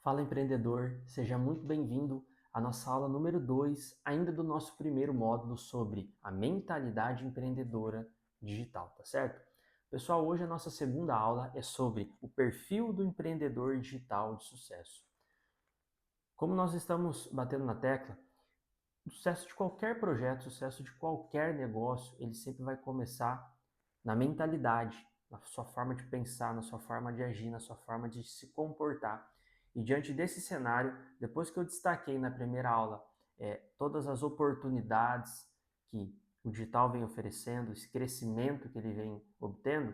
Fala empreendedor, seja muito bem-vindo à nossa aula número 2, ainda do nosso primeiro módulo sobre a mentalidade empreendedora digital, tá certo? Pessoal, hoje a nossa segunda aula é sobre o perfil do empreendedor digital de sucesso. Como nós estamos batendo na tecla, o sucesso de qualquer projeto, o sucesso de qualquer negócio, ele sempre vai começar na mentalidade, na sua forma de pensar, na sua forma de agir, na sua forma de se comportar. E diante desse cenário, depois que eu destaquei na primeira aula todas as oportunidades que o digital vem oferecendo, esse crescimento que ele vem obtendo,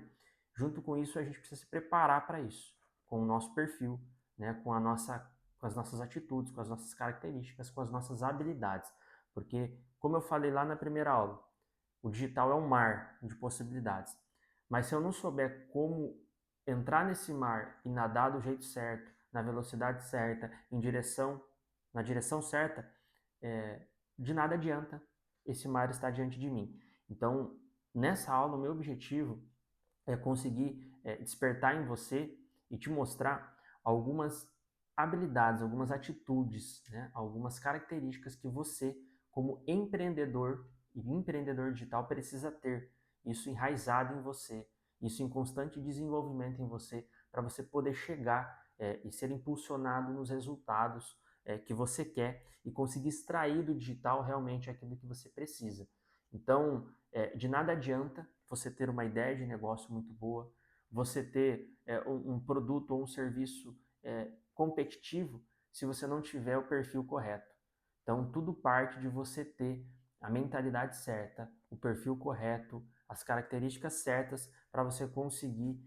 junto com isso a gente precisa se preparar para isso, com o nosso perfil, né, com as nossas atitudes, com as nossas características, com as nossas habilidades. Porque, como eu falei lá na primeira aula, o digital é um mar de possibilidades. Mas se eu não souber como entrar nesse mar e nadar do jeito certo, na velocidade certa, na direção certa, de nada adianta esse mar estar diante de mim. Então, nessa aula, o meu objetivo é conseguir despertar em você e te mostrar algumas habilidades, algumas atitudes, né? Algumas características que você, como empreendedor e empreendedor digital, precisa ter. Isso enraizado em você, isso em constante desenvolvimento em você, para você poder chegar e ser impulsionado nos resultados que você quer e conseguir extrair do digital realmente aquilo que você precisa. Então, de nada adianta você ter uma ideia de negócio muito boa, você ter um produto ou um serviço competitivo se você não tiver o perfil correto. Então, tudo parte de você ter a mentalidade certa, o perfil correto, as características certas para você conseguir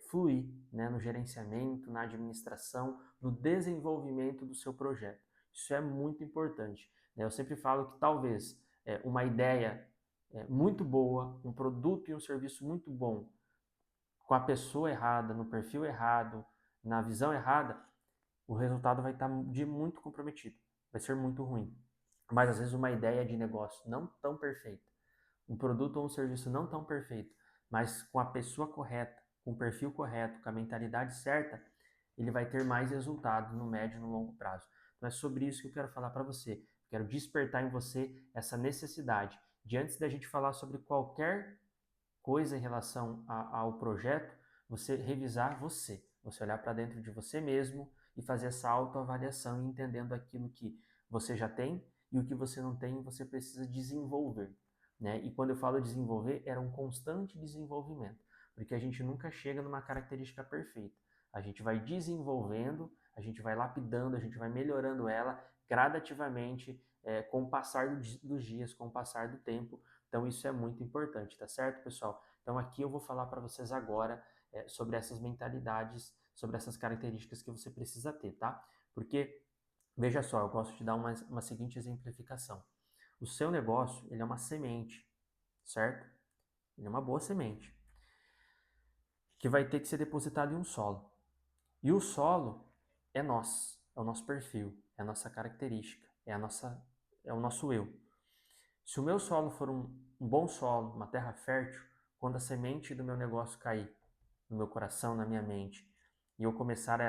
fluir, né, no gerenciamento, na administração, no desenvolvimento do seu projeto. Isso é muito importante, né? Eu sempre falo que talvez uma ideia muito boa, um produto e um serviço muito bom, com a pessoa errada, no perfil errado, na visão errada, o resultado vai estar de muito comprometido, vai ser muito ruim. Mas às vezes uma ideia de negócio não tão perfeita, um produto ou um serviço não tão perfeito, mas com a pessoa correta, com o perfil correto, com a mentalidade certa, ele vai ter mais resultado no médio e no longo prazo. Então é sobre isso que eu quero falar para você. Quero despertar em você essa necessidade de, antes da gente falar sobre qualquer coisa em relação ao projeto, você revisar você olhar para dentro de você mesmo e fazer essa autoavaliação e entendendo aquilo que você já tem e o que você não tem você precisa desenvolver, né? E quando eu falo desenvolver, era um constante desenvolvimento, porque a gente nunca chega numa característica perfeita. A gente vai desenvolvendo, a gente vai lapidando, a gente vai melhorando ela gradativamente, com o passar dos dias, com o passar do tempo. Então isso é muito importante, tá certo, pessoal? Então aqui eu vou falar para vocês agora sobre essas mentalidades, sobre essas características que você precisa ter, tá? Porque, veja só, eu gosto de dar uma seguinte exemplificação. O seu negócio, ele é uma semente, certo? Ele é uma boa semente, que vai ter que ser depositada em um solo. E o solo é nós, é o nosso perfil, é a nossa característica, é o nosso eu. Se o meu solo for um bom solo, uma terra fértil, quando a semente do meu negócio cair no meu coração, na minha mente, e eu começar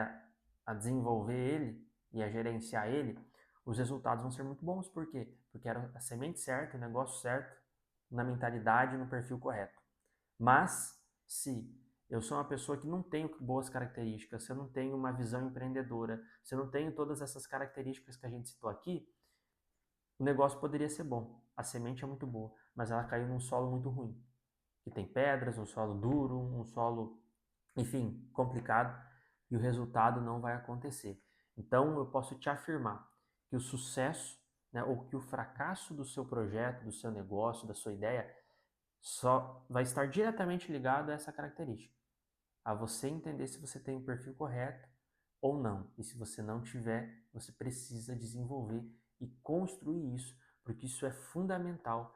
a desenvolver ele e a gerenciar ele, os resultados vão ser muito bons. Por quê? Porque era a semente certa, o negócio certo, na mentalidade, no perfil correto. Mas, se eu sou uma pessoa que não tenho boas características, se eu não tenho uma visão empreendedora, se eu não tenho todas essas características que a gente citou aqui, o negócio poderia ser bom, a semente é muito boa, mas ela caiu num solo muito ruim, que tem pedras, um solo duro, um solo, enfim, complicado, e o resultado não vai acontecer. Então, eu posso te afirmar que o sucesso, né, ou que o fracasso do seu projeto, do seu negócio, da sua ideia, só vai estar diretamente ligado a essa característica, a você entender se você tem o perfil correto ou não. E se você não tiver, você precisa desenvolver e construir isso, porque isso é fundamental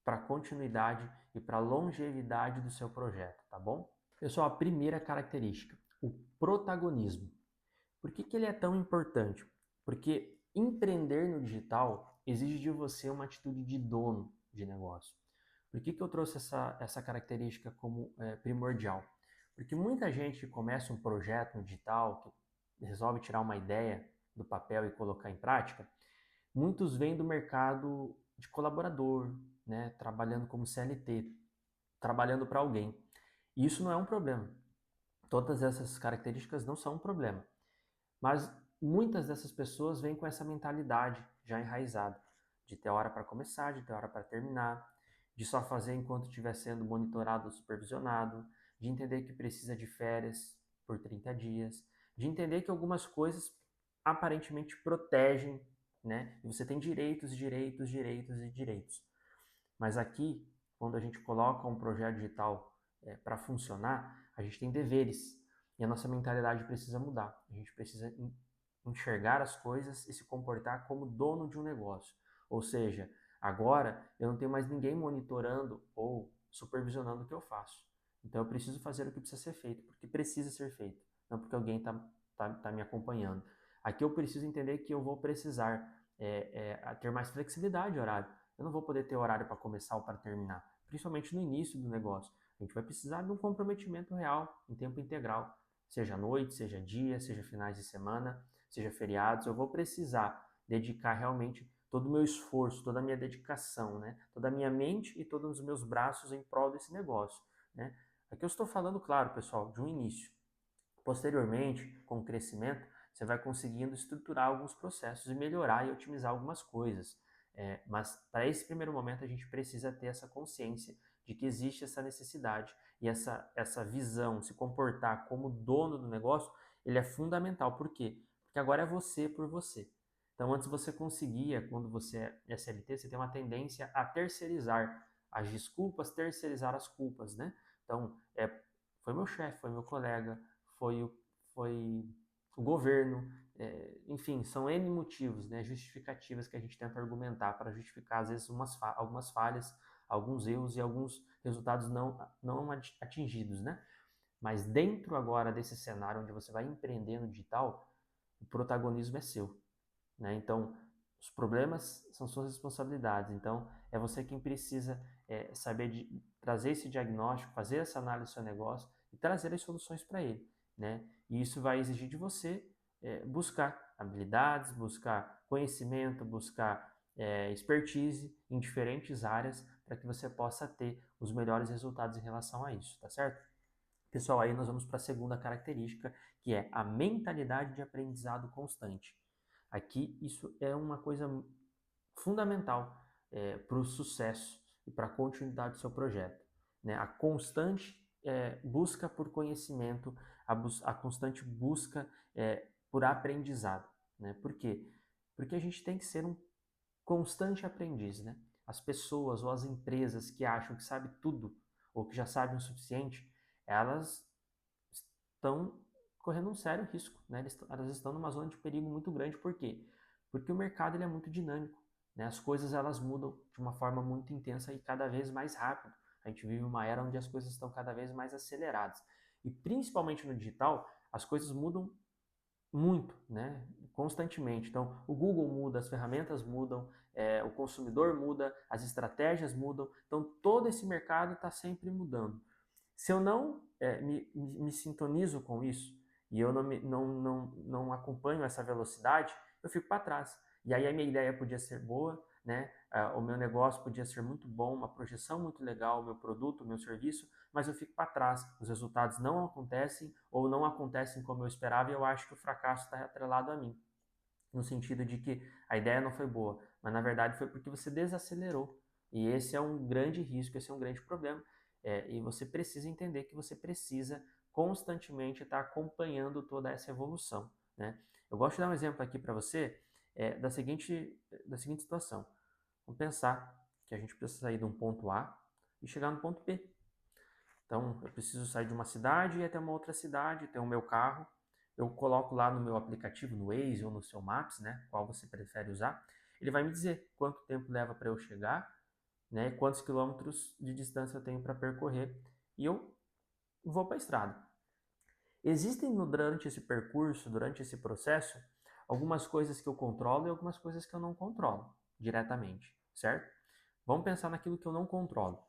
para a continuidade e para a longevidade do seu projeto, tá bom? Pessoal, a primeira característica, o protagonismo. Por que ele é tão importante? Porque empreender no digital exige de você uma atitude de dono de negócio. Por que eu trouxe essa característica como primordial? Porque muita gente que começa um projeto no digital, resolve tirar uma ideia do papel e colocar em prática, muitos vêm do mercado de colaborador, né, trabalhando como CLT, trabalhando para alguém. E isso não é um problema. Todas essas características não são um problema. Mas muitas dessas pessoas vêm com essa mentalidade já enraizada, de ter hora para começar, de ter hora para terminar, de só fazer enquanto estiver sendo monitorado ou supervisionado, de entender que precisa de férias por 30 dias, de entender que algumas coisas aparentemente protegem, né? E você tem direitos, direitos, direitos e direitos. Mas aqui, quando a gente coloca um projeto digital para funcionar, a gente tem deveres. E a nossa mentalidade precisa mudar. A gente precisa enxergar as coisas e se comportar como dono de um negócio. Ou seja, agora eu não tenho mais ninguém monitorando ou supervisionando o que eu faço. Então eu preciso fazer o que precisa ser feito, porque precisa ser feito, não porque alguém tá me acompanhando. Aqui eu preciso entender que eu vou precisar ter mais flexibilidade de horário. Eu não vou poder ter horário para começar ou para terminar, principalmente no início do negócio. A gente vai precisar de um comprometimento real, em tempo integral, seja noite, seja dia, seja finais de semana, seja feriados. Eu vou precisar dedicar realmente todo o meu esforço, toda a minha dedicação, né? Toda a minha mente e todos os meus braços em prol desse negócio, né? Aqui eu estou falando, claro, pessoal, de um início. Posteriormente, com o crescimento, você vai conseguindo estruturar alguns processos e melhorar e otimizar algumas coisas. Mas para esse primeiro momento a gente precisa ter essa consciência de que existe essa necessidade e essa visão, se comportar como dono do negócio, ele é fundamental. Por quê? Porque agora é você por você. Então antes você conseguia, quando você é CLT, você tem uma tendência a terceirizar as desculpas, terceirizar as culpas, né? Então, foi meu chefe, foi meu colega, foi foi o governo, enfim, são N motivos, né, justificativas que a gente tenta argumentar para justificar, às vezes, algumas falhas, alguns erros e alguns resultados não atingidos, né? Mas dentro agora desse cenário onde você vai empreender no digital, o protagonismo é seu, né? Então, os problemas são suas responsabilidades. Então, é você quem precisa saber trazer esse diagnóstico, fazer essa análise do seu negócio e trazer as soluções para ele, né? E isso vai exigir de você buscar habilidades, buscar conhecimento, buscar expertise em diferentes áreas para que você possa ter os melhores resultados em relação a isso, tá certo? Pessoal, aí nós vamos para a segunda característica, que é a mentalidade de aprendizado constante. Aqui, isso é uma coisa fundamental para o sucesso e para a continuidade do seu projeto, né? A constante busca por conhecimento, a constante busca por aprendizado, né? Por quê? Porque a gente tem que ser um constante aprendiz, né? As pessoas ou as empresas que acham que sabem tudo ou que já sabem o suficiente, elas estão correndo um sério risco, né? Elas estão numa zona de perigo muito grande. Por quê? Porque o mercado ele é muito dinâmico, né? As coisas elas mudam de uma forma muito intensa e cada vez mais rápido. A gente vive uma era onde as coisas estão cada vez mais aceleradas. E principalmente no digital, as coisas mudam muito, né? Constantemente. Então, o Google muda, as ferramentas mudam, o consumidor muda, as estratégias mudam. Então, todo esse mercado está sempre mudando. Se eu não me sintonizo com isso e eu não acompanho essa velocidade, eu fico para trás. E aí a minha ideia podia ser boa, né? O meu negócio podia ser muito bom, uma projeção muito legal, o meu produto, o meu serviço, mas eu fico para trás. Os resultados não acontecem ou não acontecem como eu esperava e eu acho que o fracasso está atrelado a mim. No sentido de que a ideia não foi boa, mas na verdade foi porque você desacelerou. E esse é um grande risco, esse é um grande problema. E você precisa entender que você precisa constantemente estar acompanhando toda essa evolução, né? Eu gosto de dar um exemplo aqui para você da seguinte situação. Vamos pensar que a gente precisa sair de um ponto A e chegar no ponto B. Então, eu preciso sair de uma cidade e ir até uma outra cidade, ter o meu carro. Eu coloco lá no meu aplicativo, no Waze ou no seu Maps, né, qual você prefere usar. Ele vai me dizer quanto tempo leva para eu chegar, né, quantos quilômetros de distância eu tenho para percorrer. E eu vou para a estrada. Existem durante esse percurso, durante esse processo, algumas coisas que eu controlo e algumas coisas que eu não controlo diretamente, certo? Vamos pensar naquilo que eu não controlo.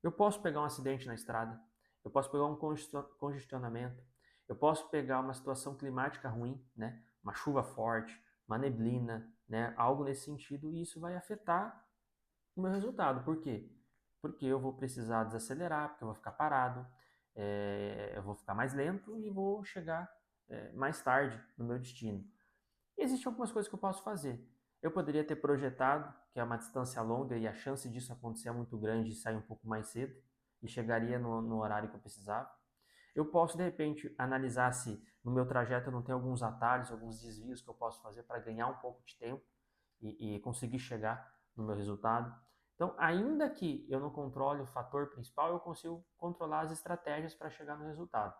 Eu posso pegar um acidente na estrada, eu posso pegar um congestionamento, Eu posso pegar uma situação climática ruim, né? Uma chuva forte, uma neblina, né? Algo nesse sentido, e isso vai afetar o meu resultado. Por quê? Porque eu vou precisar desacelerar, porque eu vou ficar parado, eu vou ficar mais lento e vou chegar mais tarde no meu destino. E existem algumas coisas que eu posso fazer. Eu poderia ter projetado, que é uma distância longa e a chance disso acontecer é muito grande e sair um pouco mais cedo e chegaria no horário que eu precisava. Eu posso, de repente, analisar se no meu trajeto eu não tem alguns atalhos, alguns desvios que eu posso fazer para ganhar um pouco de tempo e conseguir chegar no meu resultado. Então, ainda que eu não controle o fator principal, eu consigo controlar as estratégias para chegar no resultado,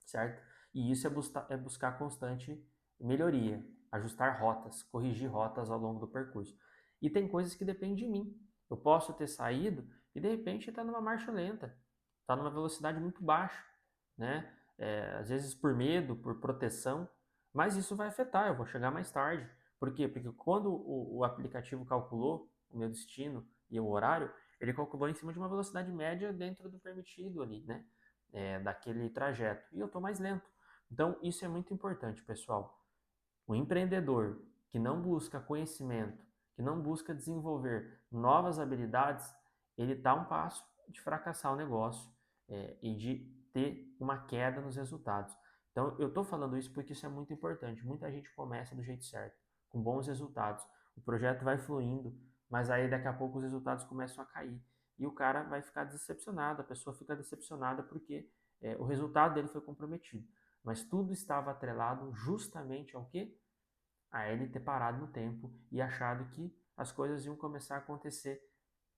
certo? E isso é buscar constante melhoria, ajustar rotas, corrigir rotas ao longo do percurso. E tem coisas que dependem de mim. Eu posso ter saído e de repente está numa marcha lenta, está numa velocidade muito baixa, né? Às vezes por medo, por proteção, mas isso vai afetar, eu vou chegar mais tarde. Por quê? Porque quando o aplicativo calculou o meu destino e o horário, ele calculou em cima de uma velocidade média dentro do permitido ali, né? Daquele trajeto. E eu estou mais lento. Então, isso é muito importante, pessoal. O empreendedor que não busca conhecimento, que não busca desenvolver novas habilidades, ele está a um passo de fracassar o negócio e de ter uma queda nos resultados. Então, eu estou falando isso porque isso é muito importante. Muita gente começa do jeito certo, com bons resultados. O projeto vai fluindo, mas aí daqui a pouco os resultados começam a cair. E o cara vai ficar decepcionado, a pessoa fica decepcionada porque o resultado dele foi comprometido. Mas tudo estava atrelado justamente ao quê? A ele ter parado no tempo e achado que as coisas iam começar a acontecer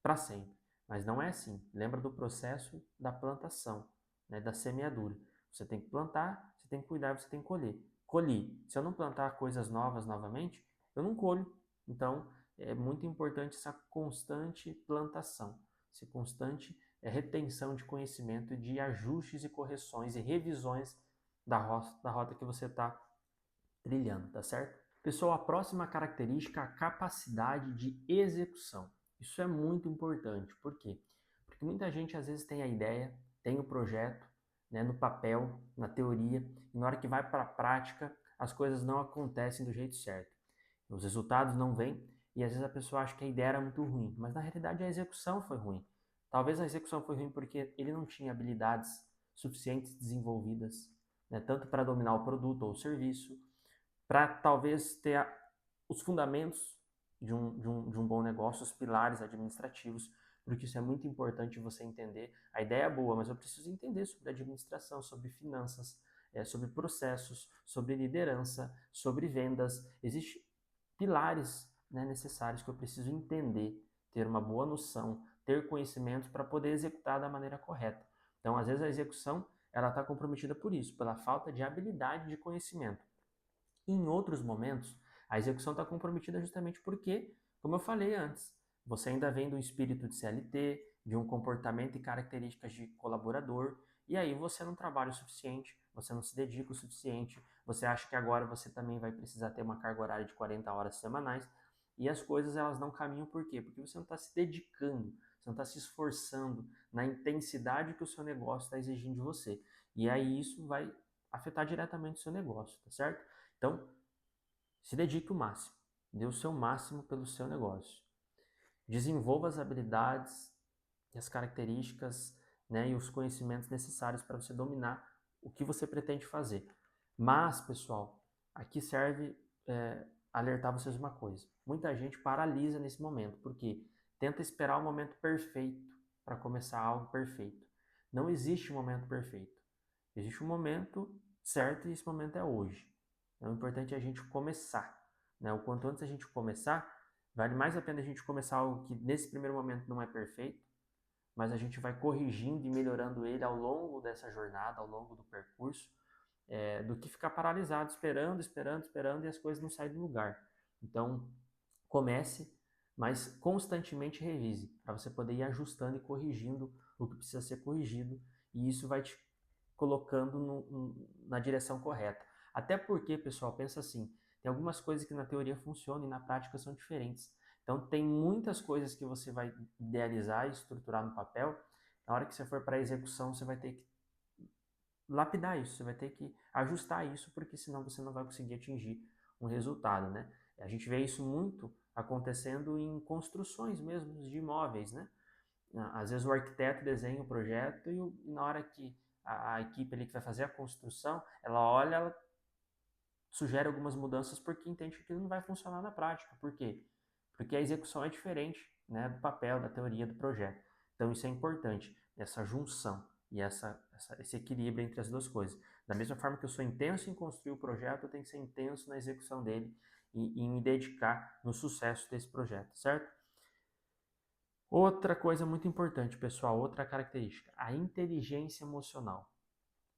para sempre. Mas não é assim. Lembra do processo da plantação, né, da semeadura. Você tem que plantar, você tem que cuidar, você tem que colher. Colhi. Se eu não plantar coisas novas novamente, eu não colho. Então, é muito importante essa constante plantação, essa constante retenção de conhecimento, de ajustes e correções e revisões da rota que você está trilhando, tá certo? Pessoal, a próxima característica é a capacidade de execução. Isso é muito importante. Por quê? Porque muita gente às vezes tem a ideia, tem o projeto, né, no papel, na teoria, e na hora que vai para a prática, as coisas não acontecem do jeito certo. Os resultados não vêm e às vezes a pessoa acha que a ideia era muito ruim, mas na realidade a execução foi ruim. Talvez a execução foi ruim porque ele não tinha habilidades suficientes desenvolvidas, né, tanto para dominar o produto ou o serviço, para talvez ter os fundamentos de um bom negócio, os pilares administrativos, porque isso é muito importante você entender. A ideia é boa, mas eu preciso entender sobre administração, sobre finanças, sobre processos, sobre liderança, sobre vendas. Existem pilares, né, necessários que eu preciso entender, ter uma boa noção, ter conhecimentos para poder executar da maneira correta. Então, às vezes a execução ela está comprometida por isso, pela falta de habilidade de conhecimento. Em outros momentos, a execução está comprometida justamente porque, como eu falei antes, você ainda vem do espírito de CLT, de um comportamento e características de colaborador, e aí você não trabalha o suficiente, você não se dedica o suficiente, você acha que agora você também vai precisar ter uma carga horária de 40 horas semanais, e as coisas elas não caminham por quê? Porque você não está se dedicando, você não está se esforçando na intensidade que o seu negócio está exigindo de você. E aí isso vai afetar diretamente o seu negócio, tá certo? Então, se dedique o máximo. Dê o seu máximo pelo seu negócio. Desenvolva as habilidades e as características, né, e os conhecimentos necessários para você dominar o que você pretende fazer. Mas, pessoal, aqui serve alertar vocês uma coisa. Muita gente paralisa nesse momento, porque tenta esperar o momento perfeito para começar algo perfeito. Não existe um momento perfeito. Existe um momento certo e esse momento é hoje. Então, o importante é a gente começar, né? O quanto antes a gente começar, vale mais a pena a gente começar algo que nesse primeiro momento não é perfeito, mas a gente vai corrigindo e melhorando ele ao longo dessa jornada, ao longo do percurso, do que ficar paralisado, esperando, esperando, esperando e as coisas não saem do lugar. Então, comece, mas constantemente revise, para você poder ir ajustando e corrigindo o que precisa ser corrigido, e isso vai te colocando na direção correta. Até porque, pessoal, pensa assim, tem algumas coisas que na teoria funcionam e na prática são diferentes. Então, tem muitas coisas que você vai idealizar e estruturar no papel, na hora que você for para a execução, você vai ter que lapidar isso, você vai ter que ajustar isso, porque senão você não vai conseguir atingir um resultado, né? A gente vê isso muito acontecendo em construções mesmo de imóveis, né? Às vezes o arquiteto desenha o projeto e na hora que a equipe ali que vai fazer a construção, ela olha, ela sugere algumas mudanças porque entende que aquilo não vai funcionar na prática. Por quê? Porque a execução é diferente, né, do papel, da teoria do projeto. Então isso é importante, essa junção e esse equilíbrio entre as duas coisas. Da mesma forma que eu sou intenso em construir o projeto, eu tenho que ser intenso na execução dele e me dedicar no sucesso desse projeto, certo? Outra coisa muito importante, pessoal, outra característica, a inteligência emocional.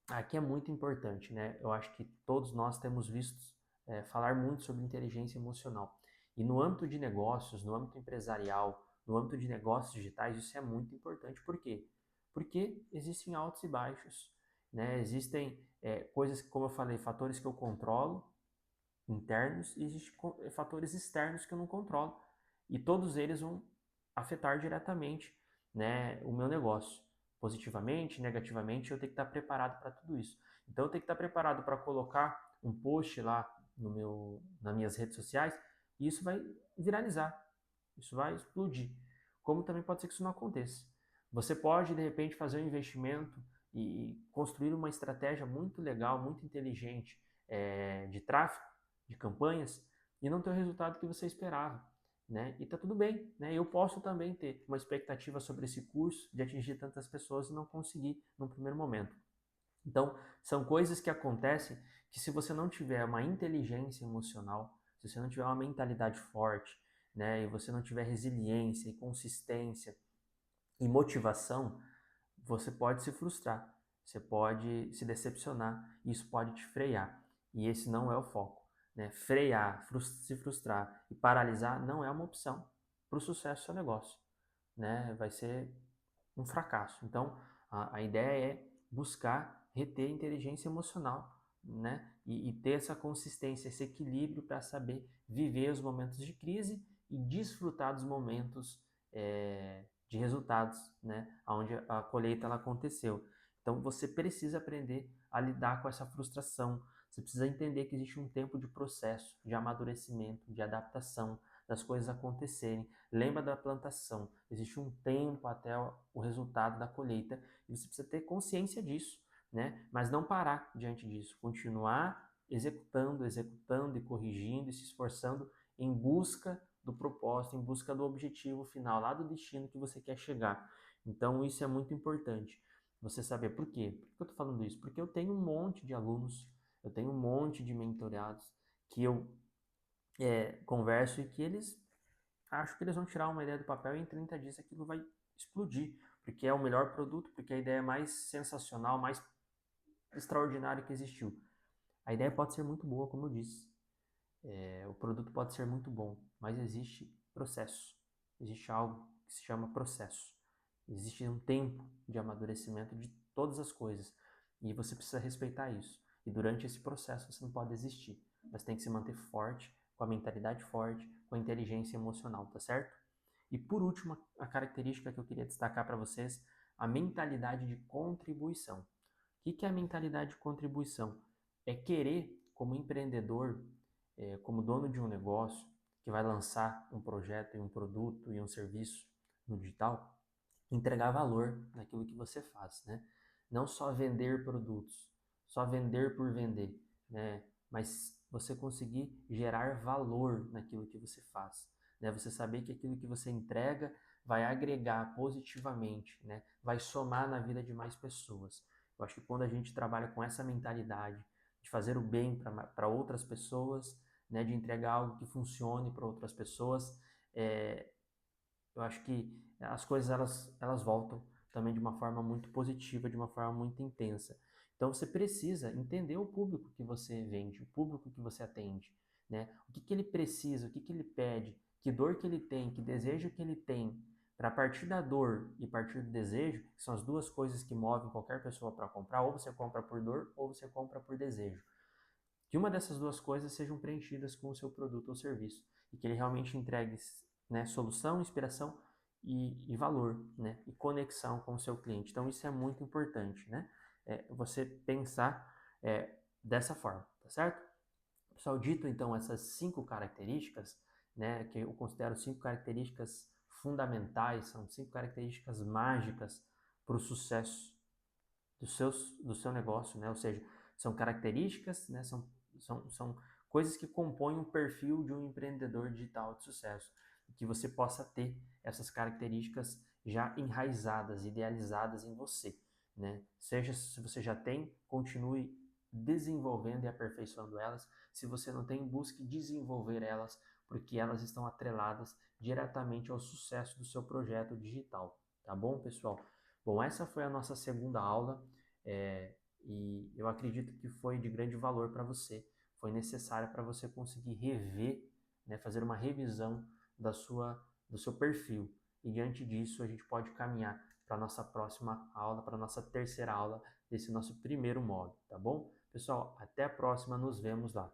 Aqui é muito importante, né? Eu acho que todos nós temos visto falar muito sobre inteligência emocional. E no âmbito de negócios, no âmbito empresarial, no âmbito de negócios digitais, isso é muito importante. Por quê? Porque existem altos e baixos, né? Existem coisas, como eu falei, fatores que eu controlo, internos, e existem fatores externos que eu não controlo. E todos eles vão afetar diretamente, né, o meu negócio. Positivamente, negativamente, eu tenho que estar preparado para tudo isso. Então eu tenho que estar preparado para colocar um post lá nas minhas redes sociais e isso vai viralizar, isso vai explodir. Como também pode ser que isso não aconteça. Você pode, de repente, fazer um investimento e construir uma estratégia muito legal, muito inteligente de tráfego, de campanhas, e não ter o resultado que você esperava. Né? E tá tudo bem, né? Eu posso também ter uma expectativa sobre esse curso, de atingir tantas pessoas e não conseguir no primeiro momento. Então, são coisas que acontecem que se você não tiver uma inteligência emocional, se você não tiver uma mentalidade forte, né, e você não tiver resiliência e consistência e motivação, você pode se frustrar, você pode se decepcionar, e isso pode te frear. E esse não é o foco. Né? Frear, se frustrar e paralisar não é uma opção para o sucesso do seu negócio. Né? Vai ser um fracasso. Então, a ideia é buscar reter inteligência emocional, né? E ter essa consistência, esse equilíbrio para saber viver os momentos de crise e desfrutar dos momentos de resultados, né? Onde a colheita ela aconteceu. Então, você precisa aprender a lidar com essa frustração. Você precisa entender que existe um tempo de processo, de amadurecimento, de adaptação, das coisas acontecerem. Lembra da plantação, existe um tempo até o resultado da colheita e você precisa ter consciência disso, né? Mas não parar diante disso, continuar executando, executando e corrigindo e se esforçando em busca do propósito, em busca do objetivo final, lá do destino que você quer chegar. Então isso é muito importante, você saber por quê. Por que eu estou falando isso? Porque eu tenho um monte de alunos, eu tenho um monte de mentorados que eu converso e que eles acho que eles vão tirar uma ideia do papel e em 30 dias aquilo vai explodir, porque é o melhor produto, porque a ideia é mais sensacional, mais extraordinária que existiu. A ideia pode ser muito boa, como eu disse. O produto pode ser muito bom, mas existe processo. Existe algo que se chama processo. Existe um tempo de amadurecimento de todas as coisas. E você precisa respeitar isso. E durante esse processo você não pode desistir. Mas tem que se manter forte, com a mentalidade forte, com a inteligência emocional, tá certo? E por último, a característica que eu queria destacar para vocês, a mentalidade de contribuição. O que é a mentalidade de contribuição? É querer, como empreendedor, como dono de um negócio, que vai lançar um projeto e um produto e um serviço no digital, entregar valor naquilo que você faz, né? Não só vender produtos, só vender por vender, né? Mas você conseguir gerar valor naquilo que você faz, né? Você saber que aquilo que você entrega vai agregar positivamente, né? Vai somar na vida de mais pessoas. Eu acho que quando a gente trabalha com essa mentalidade de fazer o bem para outras pessoas, né? De entregar algo que funcione para outras pessoas, eu acho que as coisas elas voltam também de uma forma muito positiva, de uma forma muito intensa. Então você precisa entender o público que você vende, o público que você atende, né? O que que ele precisa, o que que ele pede, que dor que ele tem, que desejo que ele tem, para partir da dor e partir do desejo, que são as duas coisas que movem qualquer pessoa para comprar, ou você compra por dor ou você compra por desejo. Que uma dessas duas coisas sejam preenchidas com o seu produto ou serviço e que ele realmente entregue, né, solução, inspiração e valor, né, e conexão com o seu cliente. Então isso é muito importante, né? você pensar dessa forma, tá certo? Pessoal, dito então essas 5 características, né, que eu considero 5 características fundamentais, são 5 características mágicas para o sucesso do seu negócio, né? Ou seja, são características, né? São coisas que compõem um perfil de um empreendedor digital de sucesso. E que você possa ter essas características já enraizadas, idealizadas em você, né? Seja se você já tem, continue desenvolvendo e aperfeiçoando elas. Se você não tem, busque desenvolver elas, porque elas estão atreladas diretamente ao sucesso do seu projeto digital, tá bom, pessoal? Bom, essa foi a nossa segunda aula e eu acredito que foi de grande valor para você, foi necessária para você conseguir rever, né, fazer uma revisão do seu perfil. E diante disso, a gente pode caminhar para a nossa próxima aula, para a nossa terceira aula desse nosso primeiro módulo, tá bom? Pessoal, até a próxima, nos vemos lá.